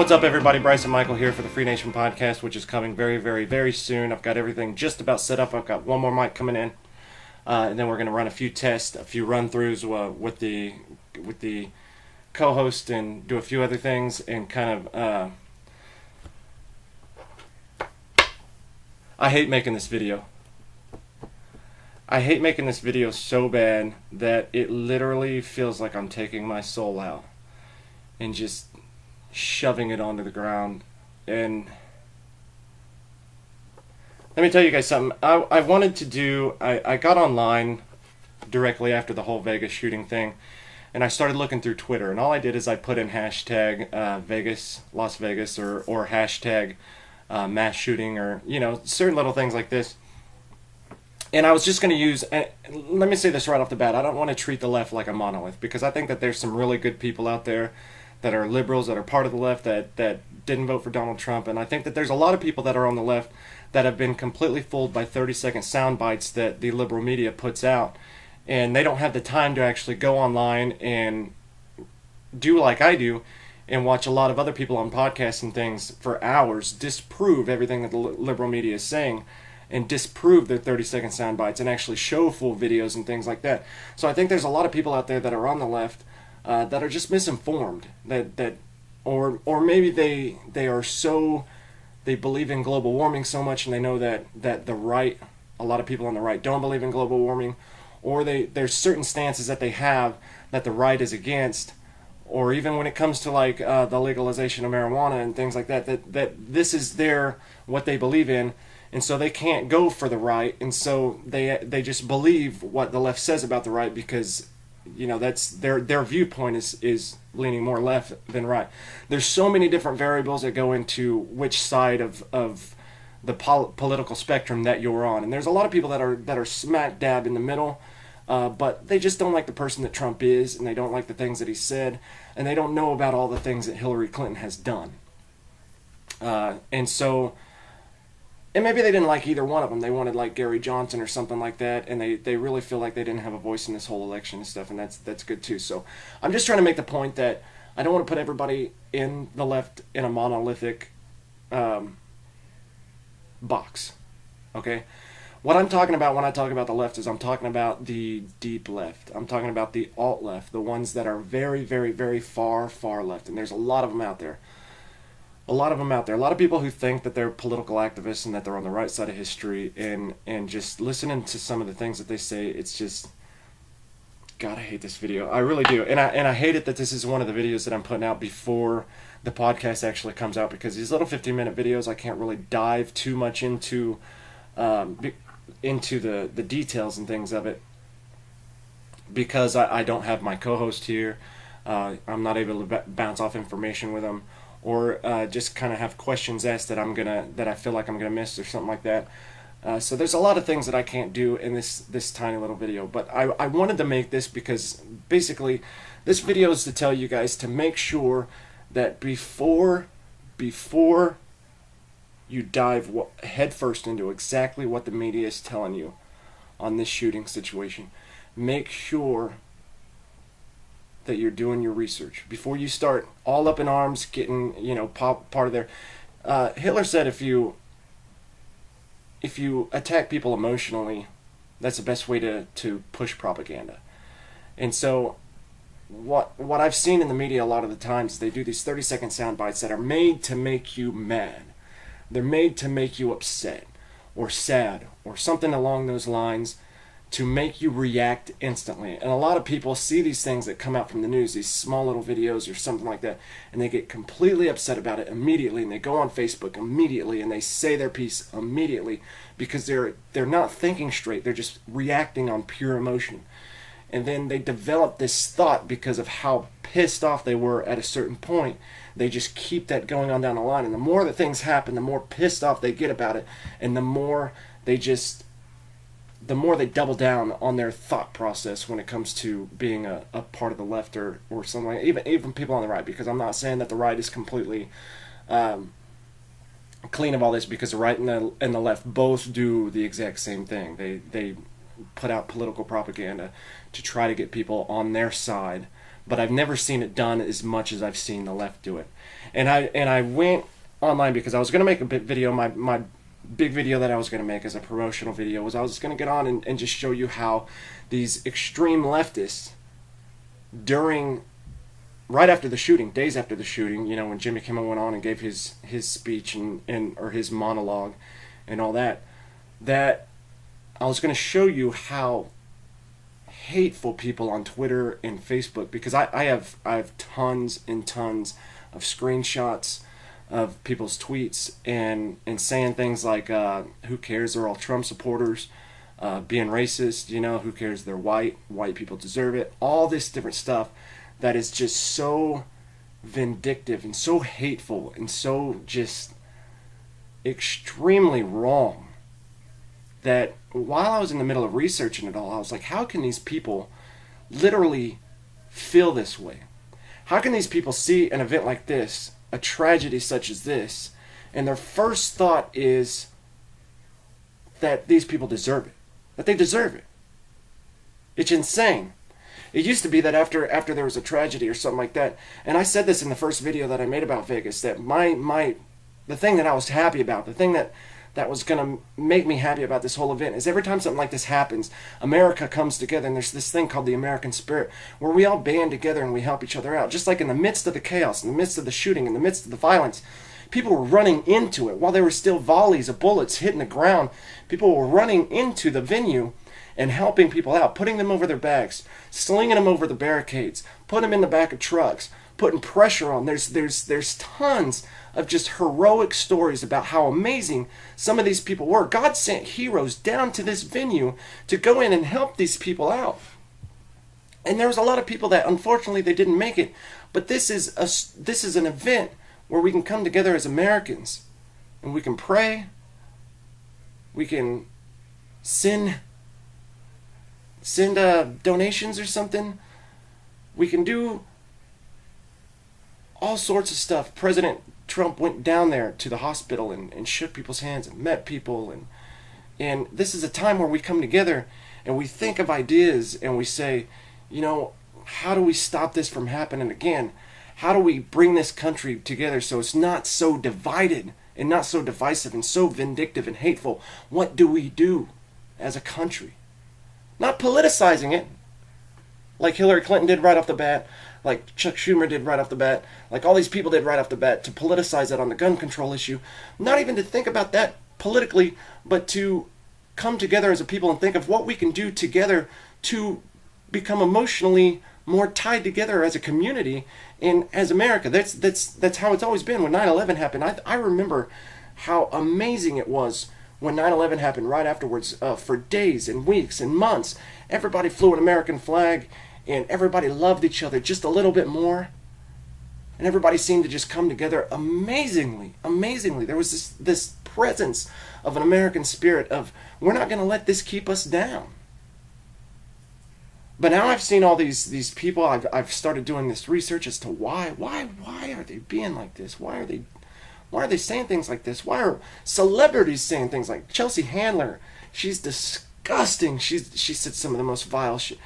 What's up, everybody? Bryce and Michael here for the Free Nation podcast, which is coming very, very, very soon. I've got everything just about set up. I've got one more mic coming in, and then we're going to run a few tests, a few run-throughs with the co-host, and do a few other things, and kind of. I hate making this video. I hate making this video so bad that it literally feels like I'm taking my soul out and just shoving it onto the ground. And let me tell you guys something. I wanted to do, I got online directly after the whole Vegas shooting thing, and I started looking through Twitter, and all I did is I put in hashtag Vegas, Las Vegas, or hashtag mass shooting, or certain little things like this. And I was just going to use, let me say this right off the bat, I don't want to treat the left like a monolith, because I think that there's some really good people out there that are liberals, that are part of the left, that didn't vote for Donald Trump. And I think that there's a lot of people that are on the left that have been completely fooled by 30-second sound bites that the liberal media puts out. And they don't have the time to actually go online and do like I do and watch a lot of other people on podcasts and things for hours disprove everything that the liberal media is saying, and disprove their 30-second sound bites and actually show full videos and things like that. So I think there's a lot of people out there that are on the left that are just misinformed, or maybe they are so, they believe in global warming so much, and they know that the right, a lot of people on the right don't believe in global warming, or there's certain stances that they have that the right is against, or even when it comes to like the legalization of marijuana and things like that this is what they believe in, and so they can't go for the right, and so they just believe what the left says about the right, because that's their viewpoint is leaning more left than right. There's so many different variables that go into which side of the political spectrum that you're on, and there's a lot of people that are smack dab in the middle, but they just don't like the person that Trump is, and they don't like the things that he said, and they don't know about all the things that Hillary Clinton has done, and maybe they didn't like either one of them. They wanted like Gary Johnson or something like that, and they really feel like they didn't have a voice in this whole election and stuff, and that's good too. So I'm just trying to make the point that I don't want to put everybody in the left in a monolithic box. Okay? What I'm talking about when I talk about the left is I'm talking about the deep left. I'm talking about the alt left, the ones that are very, very, very far, far left, and there's a lot of them out there. A lot of people who think that they're political activists and that they're on the right side of history, and just listening to some of the things that they say, it's just, God, I hate this video. I really do. And I hate it that this is one of the videos that I'm putting out before the podcast actually comes out, because these little 15-minute videos, I can't really dive too much into the details and things of it, because I don't have my co-host here. I'm not able to bounce off information with them, or just kind of have questions asked that I feel like I'm gonna miss or something like that. So there's a lot of things that I can't do in this tiny little video, but I wanted to make this because basically this video is to tell you guys to make sure that before you dive headfirst into exactly what the media is telling you on this shooting situation, make sure that you're doing your research before you start all up in arms, getting part of their. Hitler said if you attack people emotionally, that's the best way to push propaganda. And so what I've seen in the media a lot of the times is they do these 30-second sound bites that are made to make you mad. They're made to make you upset or sad or something along those lines, to make you react instantly. And a lot of people see these things that come out from the news, these small little videos or something like that, and they get completely upset about it immediately, and they go on Facebook immediately, and they say their piece immediately, because they're not thinking straight. They're just reacting on pure emotion. And then they develop this thought because of how pissed off they were at a certain point. They just keep that going on down the line, and the more that things happen, the more pissed off they get about it, and the more they double down on their thought process when it comes to being a part of the left or something like that. Even people on the right, because I'm not saying that the right is completely clean of all this, because the right and the left both do the exact same thing. They put out political propaganda to try to get people on their side but I've never seen it done as much as I've seen the left do it. And I went online because I was going to make a bit video. My big video that I was going to make as a promotional video was I was going to get on and just show you how these extreme leftists right after the shooting, days after the shooting, you know, when Jimmy Kimmel went on and gave his speech or his monologue and all that I was going to show you how hateful people on Twitter and Facebook, because I have tons and tons of screenshots of people's tweets and saying things like, who cares, they're all Trump supporters, being racist, you know, who cares, they're white people deserve it, all this different stuff that is just so vindictive and so hateful and so just extremely wrong, that while I was in the middle of researching it all, I was like, how can these people literally feel this way? How can these people see an event like this, a tragedy such as this, and their first thought is that these people deserve it, that they deserve it? It's insane. It used to be that after there was a tragedy or something like that, and I said this in the first video that I made about Vegas, that the thing that I was happy about, the thing that was going to make me happy about this whole event, is every time something like this happens, America comes together, and there's this thing called the American spirit, where we all band together and we help each other out. Just like in the midst of the chaos, in the midst of the shooting, in the midst of the violence, people were running into it while there were still volleys of bullets hitting the ground. People were running into the venue and helping people out, putting them over their backs, slinging them over the barricades, putting them in the back of trucks, putting pressure on. There's tons of just heroic stories about how amazing some of these people were. God sent heroes down to this venue to go in and help these people out. And there was a lot of people that unfortunately they didn't make it. But this is an event where we can come together as Americans and we can pray, we can send donations or something. We can do all sorts of stuff. President Trump went down there to the hospital and shook people's hands and met people, and this is a time where we come together and we think of ideas and we say, you know, how do we stop this from happening again? How do we bring this country together so it's not so divided and not so divisive and so vindictive and hateful? What do we do as a country? Not politicizing it like Hillary Clinton did right off the bat, like Chuck Schumer did right off the bat, like all these people did right off the bat, to politicize it on the gun control issue. Not even to think about that politically, but to come together as a people and think of what we can do together to become emotionally more tied together as a community and as America. That's how it's always been. When 9/11 happened, I remember how amazing it was when 9/11 happened right afterwards. For days and weeks and months, everybody flew an American flag and everybody loved each other just a little bit more. And everybody seemed to just come together amazingly. There was this presence of an American spirit of, we're not going to let this keep us down. But now I've seen all these people, I've started doing this research as to why are they being like this? Why are they saying things like this? Why are celebrities saying things like Chelsea Handler? She's disgusting. She said some of the most vile shit.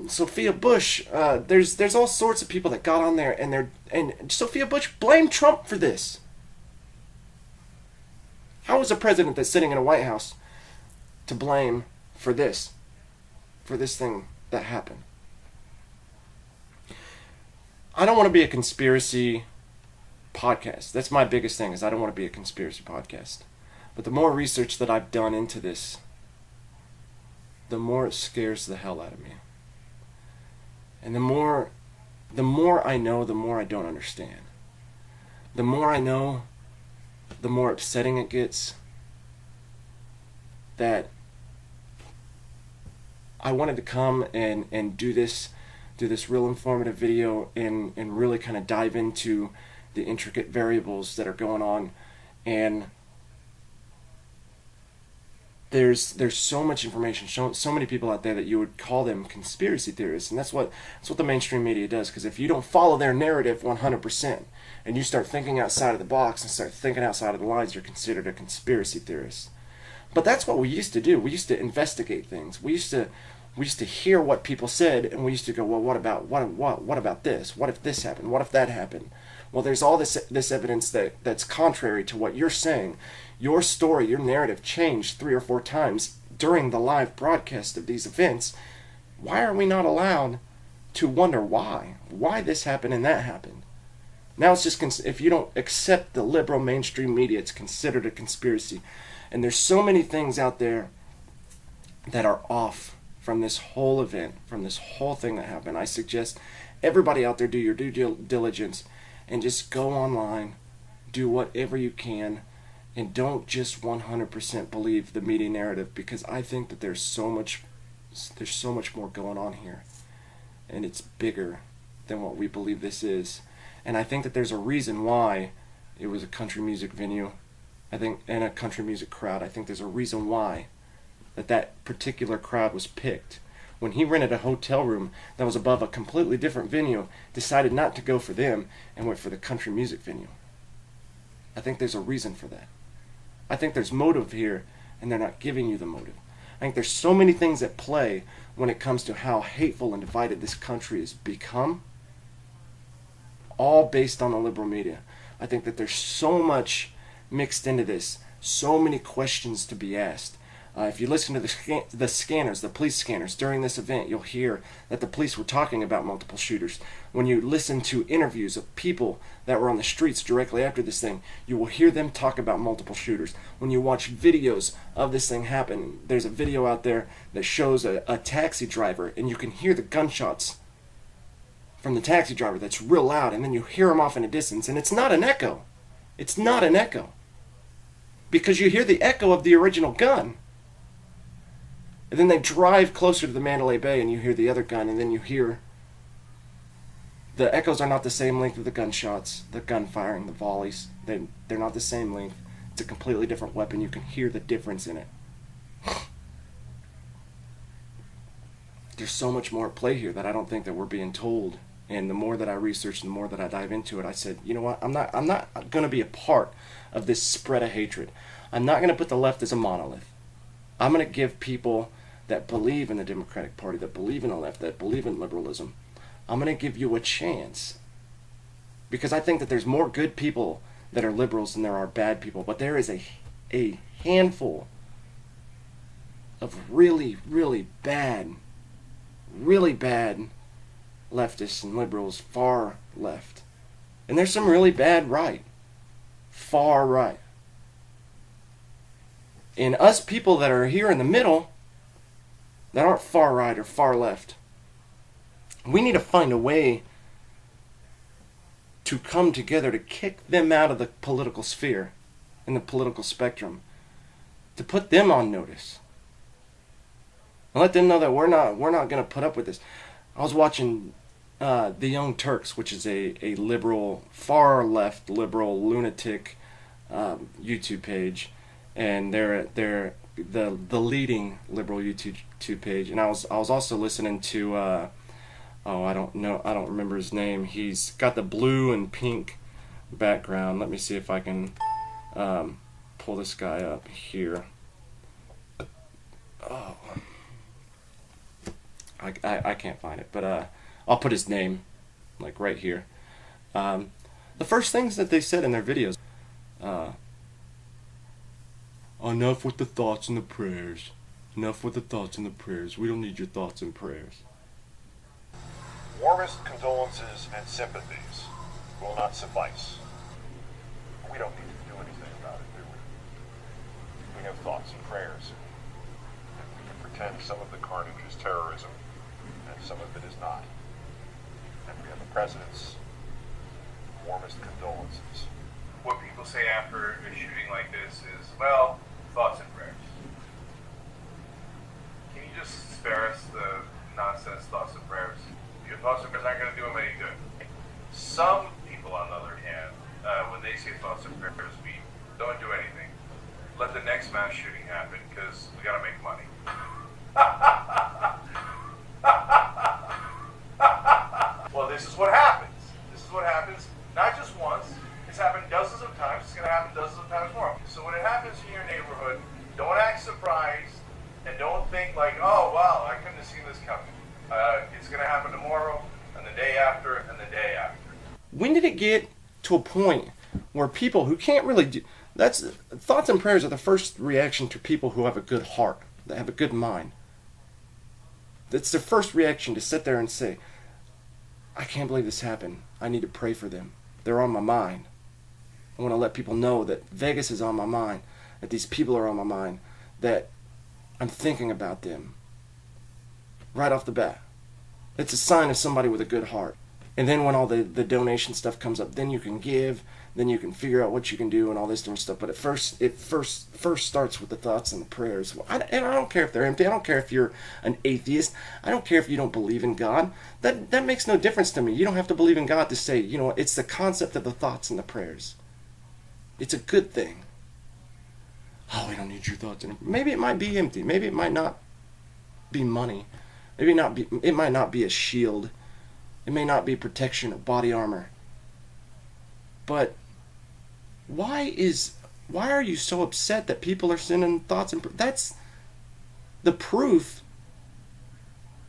Sophia Bush. There's all sorts of people that got on there, and Sophia Bush blamed Trump for this. How is a president that's sitting in a White House to blame for this thing that happened? I don't want to be a conspiracy podcast. That's my biggest thing, is I don't want to be a conspiracy podcast. But the more research that I've done into this, the more it scares the hell out of me. And the more I know, the more I don't understand. The more I know, the more upsetting it gets. That I wanted to come and do this real informative video and really kind of dive into the intricate variables that are going on. And there's so much information, so many people out there that you would call them conspiracy theorists, and that's what the mainstream media does. Because if you don't follow their narrative 100% and you start thinking outside of the box and start thinking outside of the lines, you're considered a conspiracy theorist. But that's what we used to do. We used to investigate things. We used we used to hear what people said, and we used to go, well, what about this? What if this happened? What if that happened? Well, there's all this evidence that's contrary to what you're saying. Your story, your narrative changed 3 or 4 times during the live broadcast of these events. Why are we not allowed to wonder why this happened and that happened? Now it's just, if you don't accept the liberal mainstream media, it's considered a conspiracy. And there's so many things out there that are off from this whole event, from this whole thing that happened. I suggest everybody out there do your due diligence and just go online, do whatever you can, and don't just 100% believe the media narrative, because I think that there's so much more going on here, and it's bigger than what we believe this is. And I think that there's a reason why it was a country music venue, and a country music crowd. I think there's a reason why that particular crowd was picked. When he rented a hotel room that was above a completely different venue, decided not to go for them and went for the country music venue. I think there's a reason for that. I think there's motive here, and they're not giving you the motive. I think there's so many things at play when it comes to how hateful and divided this country has become, all based on the liberal media. I think that there's so much mixed into this, so many questions to be asked. If you listen to the scanners, the police scanners during this event, you'll hear that the police were talking about multiple shooters. When you listen to interviews of people that were on the streets directly after this thing, you will hear them talk about multiple shooters. When you watch videos of this thing happen, there's a video out there that shows a taxi driver, and you can hear the gunshots from the taxi driver that's real loud, and then you hear them off in a distance, and it's not an echo. It's not an echo. Because you hear the echo of the original gun. And then they drive closer to the Mandalay Bay, and you hear the other gun, and then you hear the echoes are not the same length of the gunshots, the gunfiring, the volleys. They're not the same length. It's a completely different weapon. You can hear the difference in it. There's so much more at play here that I don't think that we're being told. And the more that I research, the more that I dive into it, I said, you know what? I'm not going to be a part of this spread of hatred. I'm not going to put the left as a monolith. I'm going to give people that believe in the Democratic Party, that believe in the left, that believe in liberalism, I'm going to give you a chance. Because I think that there's more good people that are liberals than there are bad people. But there is a handful of really, really bad leftists and liberals, far left. And there's some really bad right, far right. And us people that are here in the middle, that aren't far right or far left, we need to find a way to come together to kick them out of the political sphere and the political spectrum, to put them on notice and let them know that we're not going to put up with this. I was watching the Young Turks, which is a liberal, far left liberal lunatic YouTube page, and they're the leading liberal YouTube page. And I was also listening to I don't remember his name. He's got the blue and pink background. Let me see if I can pull this guy up here. Oh, I can't find it, but I'll put his name like right here. The first things that they said in their videos, enough with the thoughts and the prayers. Enough with the thoughts and the prayers. We don't need your thoughts and prayers. Warmest condolences and sympathies will not suffice. We don't need to do anything about it, do we? We have thoughts and prayers. We can pretend some of the carnage is terrorism, and some of it is not. And we have the president's warmest condolences. What people say after a shooting like this is, well, thoughts and prayers. Can you just spare us the nonsense thoughts and prayers? Your thoughts and prayers aren't going to do them any good. Some people, on the other hand, when they say thoughts and prayers, we don't do anything. Let the next mass shooting happen, because we got to make money. Well, this is what happens. This is what happens, not just once. It's happened dozens of times. It's going to happen dozens of times more. So when it happens in your neighborhood, don't act surprised, and don't think like, oh, wow, I couldn't have seen this coming. It's going to happen tomorrow, and the day after, and the day after. When did it get to a point where people who can't really do... Thoughts and prayers are the first reaction to people who have a good heart, that have a good mind. That's their first reaction, to sit there and say, I can't believe this happened. I need to pray for them. They're on my mind. I want to let people know that Vegas is on my mind, that these people are on my mind, that I'm thinking about them. Right off the bat. It's a sign of somebody with a good heart. And then when all the donation stuff comes up, then you can give, then you can figure out what you can do and all this different stuff. But it first starts with the thoughts and the prayers. And I don't care if they're empty. I don't care if you're an atheist. I don't care if you don't believe in God. That makes no difference to me. You don't have to believe in God to say, you know, it's the concept of the thoughts and the prayers. It's a good thing. Oh, we don't need your thoughts. Maybe it might be empty. Maybe it might not be money. Maybe it might not be a shield. It may not be protection or body armor. But why are you so upset that people are sending thoughts and... That's the proof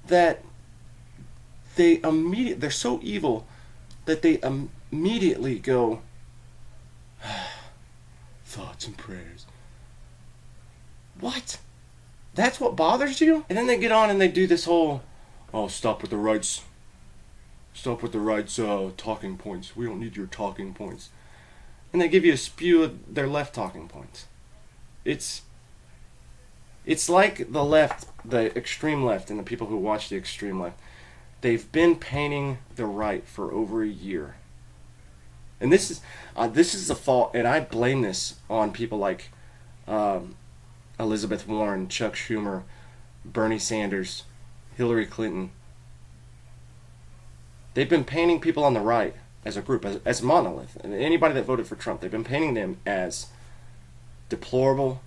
that they're so evil that they immediately go, thoughts and prayers. What? That's what bothers you? And then they get on and they do this whole, stop with the rights. Stop with the rights talking points. We don't need your talking points. And they give you a spew of their left talking points. It's like the left, the extreme left, and the people who watch the extreme left. They've been painting the right for over a year. And this is the fault, and I blame this on people like Elizabeth Warren, Chuck Schumer, Bernie Sanders, Hillary Clinton. They've been painting people on the right as a group, as a monolith. And anybody that voted for Trump, they've been painting them as deplorable,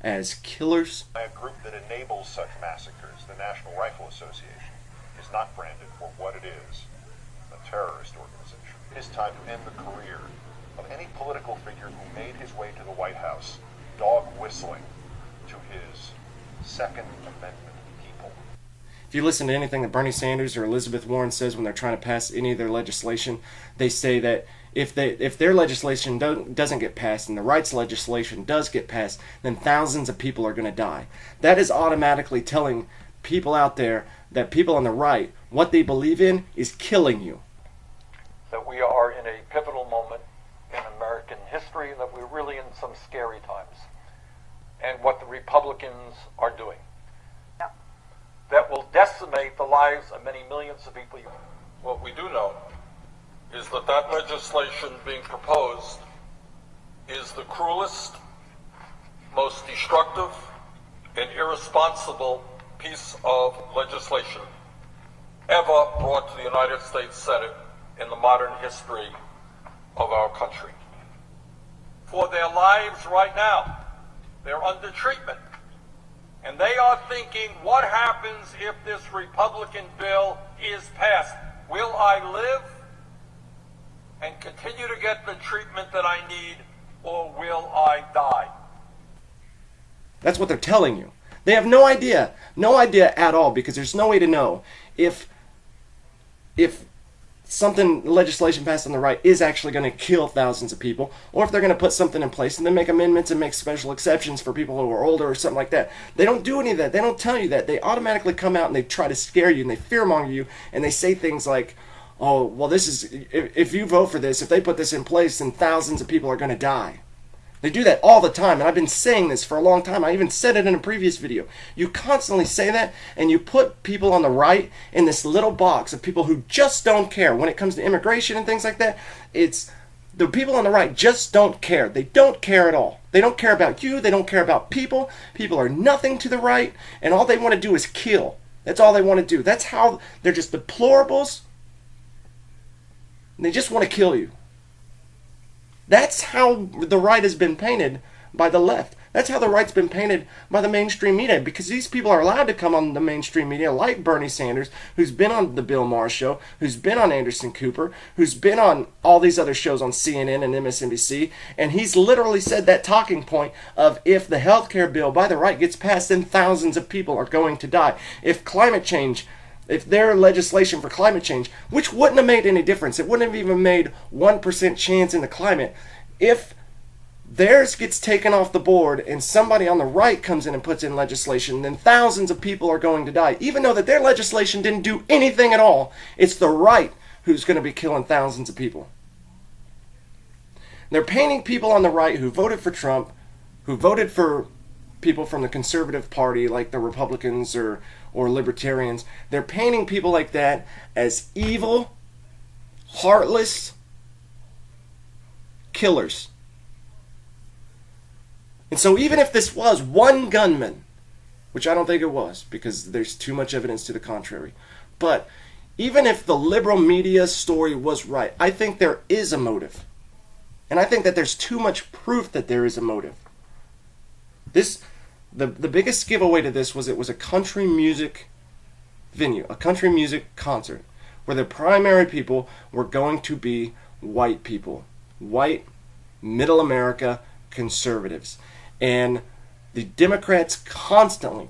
as killers. A group that enables such massacres, the National Rifle Association, is not branded for what it is, a terrorist organization. It is time to end the career of any political figure who made his way to the White House dog whistling to his Second Amendment people. If you listen to anything that Bernie Sanders or Elizabeth Warren says when they're trying to pass any of their legislation, they say that if their legislation doesn't get passed and the rights legislation does get passed, then thousands of people are going to die. That is automatically telling people out there that people on the right, what they believe in is killing you. That we are in a pivotal moment in American history, that we're really in some scary times. And what the Republicans are doing. That will decimate the lives of many millions of people. What we do know is that that legislation being proposed is the cruelest, most destructive, and irresponsible piece of legislation ever brought to the United States Senate in the modern history of our country. For their lives right now, they're under treatment. And they are thinking, what happens if this Republican bill is passed? Will I live and continue to get the treatment that I need, or will I die? That's what they're telling you. They have no idea at all, because there's no way to know if legislation passed on the right is actually going to kill thousands of people, or if they're going to put something in place and then make amendments and make special exceptions for people who are older or something like that. They don't do any of that. They don't tell you that. They automatically come out and they try to scare you and they fearmonger you, and they say things like, oh, well, this is, if you vote for this, if they put this in place, then thousands of people are going to die. They do that all the time, and I've been saying this for a long time. I even said it in a previous video. You constantly say that, and you put people on the right in this little box of people who just don't care. When it comes to immigration and things like that, it's the people on the right just don't care. They don't care at all. They don't care about you. They don't care about people. People are nothing to the right, and all they want to do is kill. That's all they want to do. That's how they're just deplorables. And they just want to kill you. That's how the right has been painted by the left. That's how the right's been painted by the mainstream media, because these people are allowed to come on the mainstream media, like Bernie Sanders, who's been on the Bill Maher show, who's been on Anderson Cooper, who's been on all these other shows on CNN and MSNBC, and he's literally said that talking point of if the healthcare bill by the right gets passed, then thousands of people are going to die. If climate change, if their legislation for climate change, which wouldn't have made any difference, it wouldn't have even made 1% chance in the climate, if theirs gets taken off the board and somebody on the right comes in and puts in legislation, then thousands of people are going to die, even though that their legislation didn't do anything at all. It's the right who's going to be killing thousands of people. They're painting people on the right who voted for Trump, who voted for people from the conservative party like the Republicans or libertarians. They're painting people like that as evil, heartless killers. And so even if this was one gunman, which I don't think it was because there's too much evidence to the contrary, but even if the liberal media story was right, I think there is a motive. And I think that there's too much proof that there is a motive. The biggest giveaway to this was it was a country music venue, a country music concert, where the primary people were going to be white people, white, middle America, conservatives. And the Democrats constantly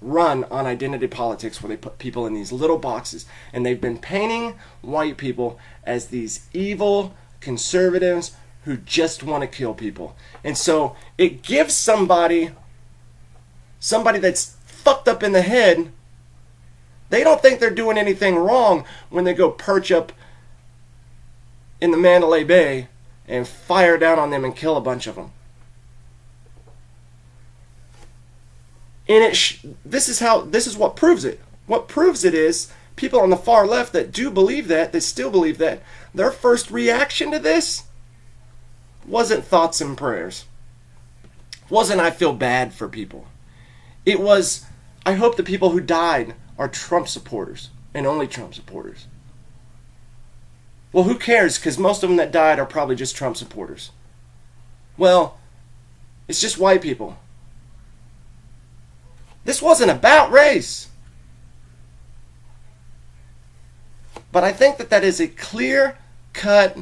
run on identity politics where they put people in these little boxes. And they've been painting white people as these evil conservatives who just want to kill people. And so it gives somebody that's fucked up in the head, they don't think they're doing anything wrong when they go perch up in the Mandalay Bay and fire down on them and kill a bunch of them. And this is what proves it. What proves it is people on the far left that do believe that still believe that, their first reaction to this wasn't thoughts and prayers. Wasn't I feel bad for people. It was, I hope the people who died are Trump supporters and only Trump supporters. Well, who cares? Because most of them that died are probably just Trump supporters. Well, it's just white people. This wasn't about race. But I think that is a clear-cut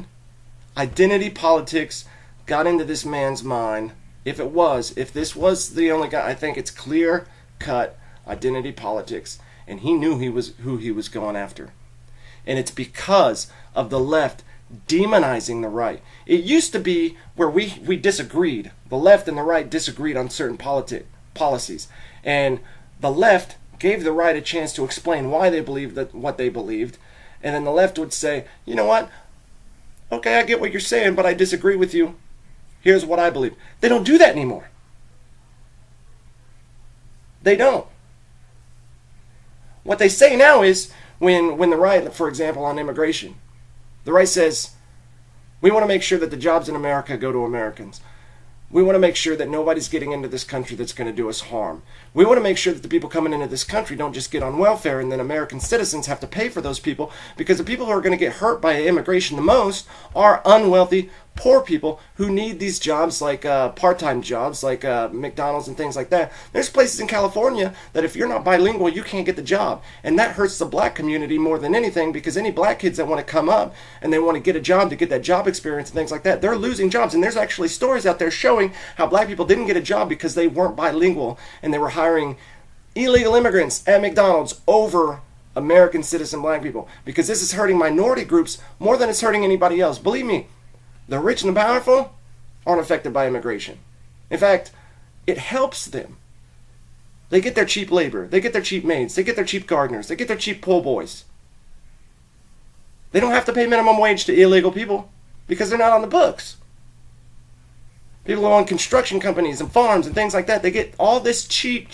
identity politics got into this man's mind. If this was the only guy, I think it's clear-cut identity politics. And he knew who he was going after. And it's because of the left demonizing the right. It used to be where we disagreed. The left and the right disagreed on certain policies. And the left gave the right a chance to explain why they believed what they believed. And then the left would say, you know what? Okay, I get what you're saying, but I disagree with you. Here's what I believe. They don't do that anymore. They don't. What they say now is, when the right, for example, on immigration, the right says, we want to make sure that the jobs in America go to Americans. We want to make sure that nobody's getting into this country that's going to do us harm. We want to make sure that the people coming into this country don't just get on welfare and then American citizens have to pay for those people, because the people who are going to get hurt by immigration the most are unwealthy, poor people who need these jobs, like part-time jobs, like McDonald's and things like that. There's places in California that if you're not bilingual, you can't get the job. And that hurts the black community more than anything, because any black kids that want to come up and they want to get a job to get that job experience and things like that, they're losing jobs. And there's actually stories out there showing how black people didn't get a job because they weren't bilingual and they were hiring illegal immigrants at McDonald's over American citizen black people, because this is hurting minority groups more than it's hurting anybody else. Believe me, the rich and the powerful aren't affected by immigration. In fact, it helps them. They get their cheap labor. They get their cheap maids. They get their cheap gardeners. They get their cheap pool boys. They don't have to pay minimum wage to illegal people because they're not on the books. People who own construction companies and farms and things like that, they get all this cheap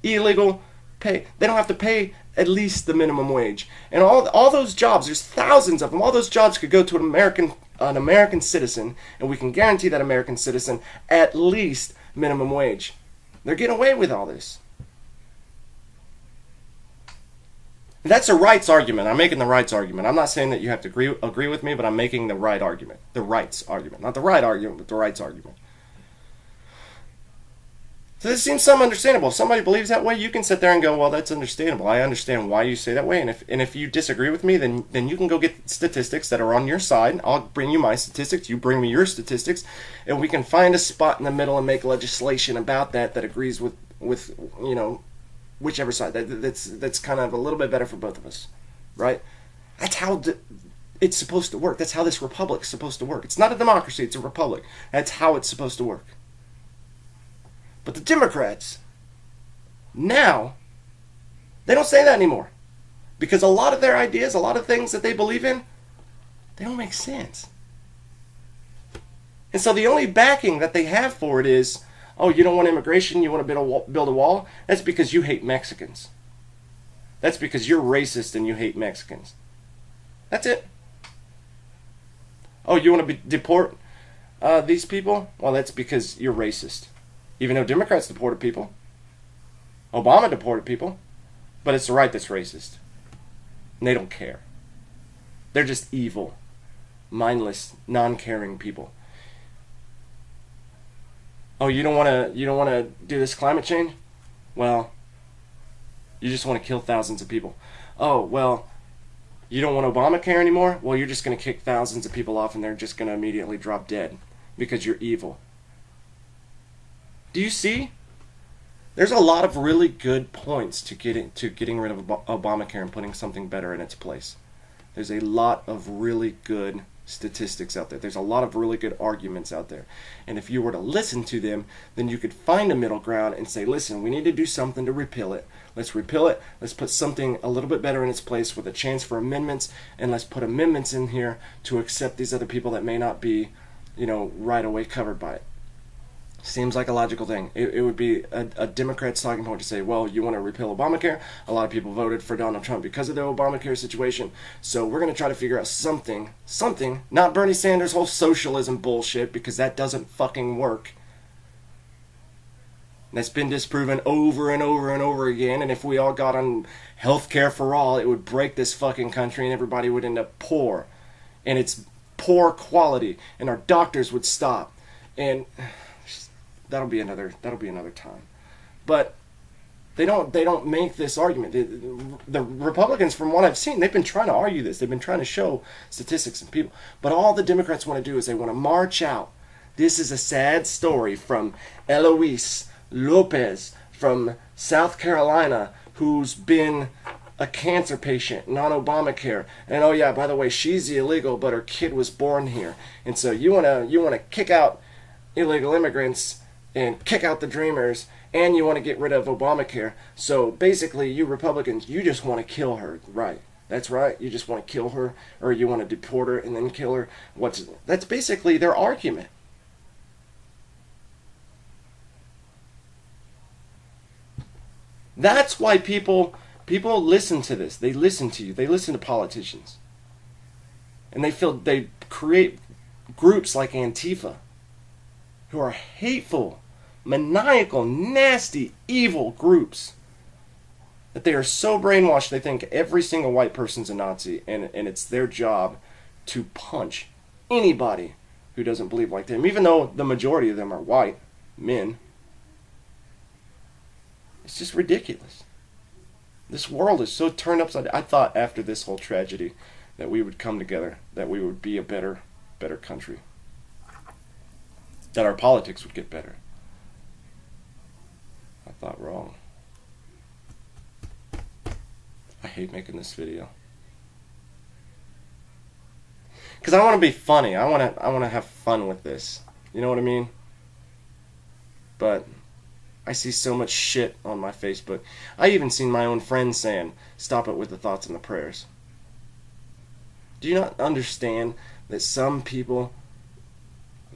illegal pay. They don't have to pay at least the minimum wage. And all those jobs, there's thousands of them. All those jobs could go to an American citizen, and we can guarantee that American citizen at least minimum wage. They're getting away with all this. That's a rights argument. I'm making the rights argument. I'm not saying that you have to agree with me, but I'm making the right argument. The rights argument. Not the right argument, but the rights argument. So this seems some understandable. If somebody believes that way, you can sit there and go, well, that's understandable. I understand why you say that way. And if you disagree with me, then you can go get statistics that are on your side. I'll bring you my statistics. You bring me your statistics. And we can find a spot in the middle and make legislation about that agrees with whichever side. That's kind of a little bit better for both of us. Right? That's how it's supposed to work. That's how this republic's supposed to work. It's not a democracy. It's a republic. That's how it's supposed to work. But the Democrats, now, they don't say that anymore. Because a lot of their ideas, a lot of things that they believe in, they don't make sense. And so the only backing that they have for it is, oh, you don't want immigration, you want to build a wall? That's because you hate Mexicans. That's because you're racist and you hate Mexicans. That's it. Oh, you want to deport these people? Well, that's because you're racist. Even though Democrats deported people. Obama deported people. But it's the right that's racist. And they don't care. They're just evil, mindless, non-caring people. Oh, you don't want to do this climate change? Well, you just want to kill thousands of people. Oh, well, you don't want Obamacare anymore? Well, you're just going to kick thousands of people off and they're just going to immediately drop dead because you're evil. Do you see? There's a lot of really good points to getting rid of Obamacare and putting something better in its place. There's a lot of really good statistics out there. There's a lot of really good arguments out there. And if you were to listen to them, then you could find a middle ground and say, listen, we need to do something to repeal it. Let's repeal it. Let's put something a little bit better in its place with a chance for amendments. And let's put amendments in here to accept these other people that may not be, right away covered by it. Seems like a logical thing. It would be a Democrat's talking point to say, well, you want to repeal Obamacare? A lot of people voted for Donald Trump because of the Obamacare situation. So we're going to try to figure out something, not Bernie Sanders' whole socialism bullshit, because that doesn't fucking work. That's been disproven over and over and over again. And if we all got on healthcare for all, it would break this fucking country and everybody would end up poor. And it's poor quality. And our doctors would stop. And that'll be another time. But they don't make this argument. The Republicans, from what I've seen, they've been trying to argue this. They've been trying to show statistics and people. But all the Democrats want to do is they want to march out. This is a sad story from Eloise Lopez from South Carolina, who's been a cancer patient, not Obamacare. And oh yeah, by the way, she's illegal, but her kid was born here. And so you wanna kick out illegal immigrants and kick out the dreamers, and you want to get rid of Obamacare. So basically, you Republicans, you just want to kill her, right? That's right. You just want to kill her, or you want to deport her and then kill her. That's basically their argument. That's why people listen to this. They listen to you. They listen to politicians. And they create groups like Antifa who are hateful, maniacal, nasty, evil groups that they are so brainwashed they think every single white person's a Nazi, and it's their job to punch anybody who doesn't believe like them, even though the majority of them are white men. It's just ridiculous. This world is so turned upside down. I thought after this whole tragedy that we would come together, that we would be a better country, that our politics would get better. I thought wrong. I hate making this video. Because I want to be funny. I want to have fun with this. You know what I mean? But I see so much shit on my Facebook. I even seen my own friends saying, stop it with the thoughts and the prayers. Do you not understand that some people,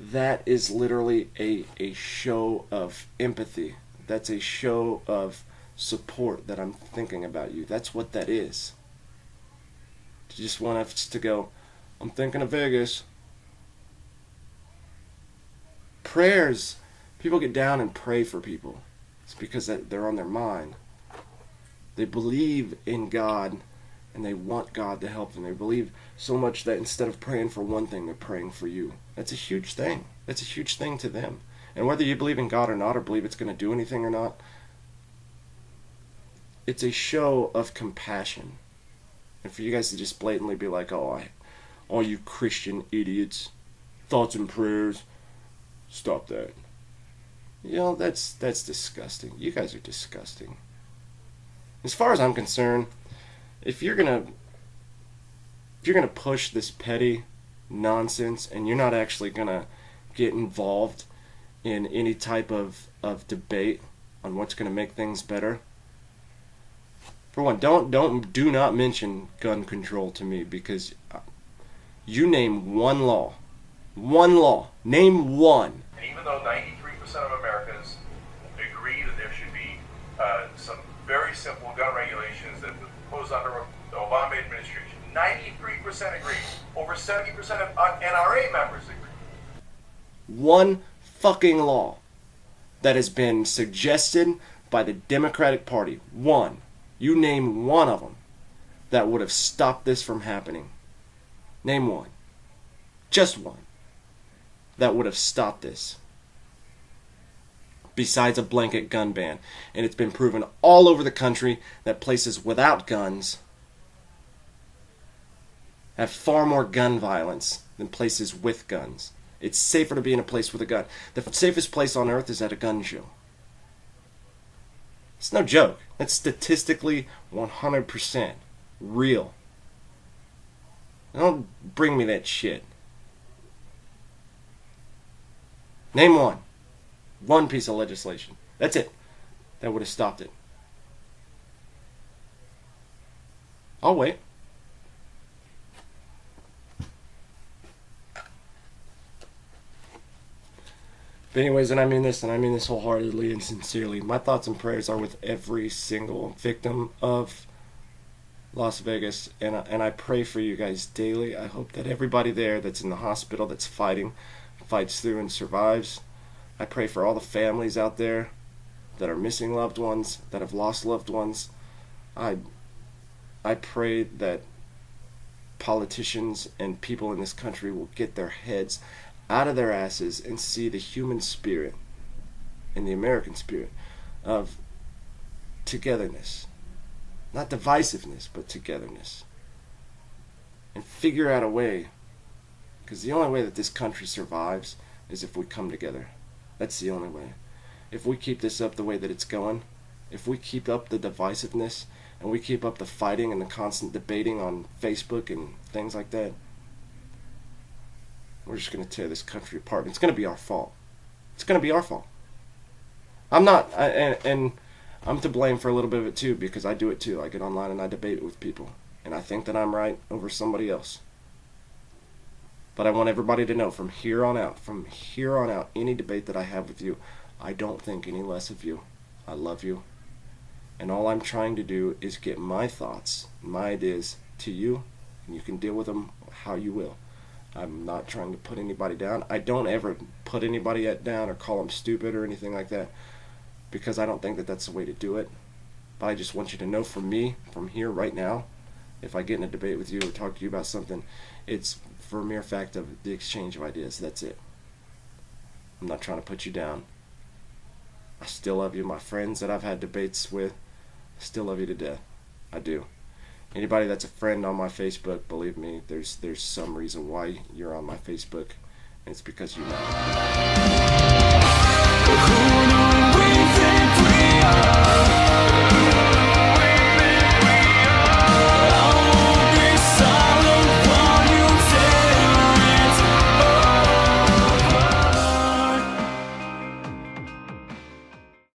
that is literally a show of empathy. That's a show of support that I'm thinking about you. That's what that is. You just want us to go, I'm thinking of Vegas. Prayers. People get down and pray for people. It's because they're on their mind. They believe in God and they want God to help them. They believe so much that instead of praying for one thing, they're praying for you. That's a huge thing. That's a huge thing to them. And whether you believe in God or not, or believe it's going to do anything or not, it's a show of compassion. And for you guys to just blatantly be like, oh, all you Christian idiots, thoughts and prayers, stop that. You know, that's disgusting. You guys are disgusting. As far as I'm concerned, if you're gonna push this petty nonsense and you're not actually gonna get involved in any type of debate on what's gonna make things better, for one, do not mention gun control to me, because you name one law, name one. And even though 93% of Americans agree that there should be some very simple gun regulations that were proposed under the Obama administration, 93% agree. Over 70% of NRA members agree. One fucking law that has been suggested by the Democratic Party. One. You name one of them that would have stopped this from happening. Name one. Just one. That would have stopped this. Besides a blanket gun ban. And it's been proven all over the country that places without guns have far more gun violence than places with guns. It's safer to be in a place with a gun. The safest place on earth is at a gun show. It's no joke. That's statistically 100% real. Don't bring me that shit. Name one. One piece of legislation. That's it. That would have stopped it. I'll wait. But anyways, and I mean this wholeheartedly and sincerely. My thoughts and prayers are with every single victim of Las Vegas, and I pray for you guys daily. I hope that everybody there that's in the hospital, that's fights through and survives. I pray for all the families out there that are missing loved ones, that have lost loved ones. I pray that politicians and people in this country will get their heads out of their asses and see the human spirit and the American spirit of togetherness. Not divisiveness, but togetherness. And figure out a way, because the only way that this country survives is if we come together. That's the only way. If we keep this up the way that it's going, if we keep up the divisiveness, and we keep up the fighting and the constant debating on Facebook and things like that, we're just going to tear this country apart. It's going to be our fault. It's going to be our fault. I'm to blame for a little bit of it too, because I do it too. I get online and I debate with people, and I think that I'm right over somebody else. But I want everybody to know from here on out, any debate that I have with you, I don't think any less of you. I love you. And all I'm trying to do is get my thoughts, my ideas to you, and you can deal with them how you will. I'm not trying to put anybody down. I don't ever put anybody down or call them stupid or anything like that, because I don't think that that's the way to do it. But I just want you to know from me, from here right now, if I get in a debate with you or talk to you about something, it's for a mere fact of the exchange of ideas. That's it. I'm not trying to put you down. I still love you. My friends that I've had debates with, I still love you to death. I do. Anybody that's a friend on my Facebook, believe me, there's some reason why you're on my Facebook, and it's because you matter. Who do we think we are?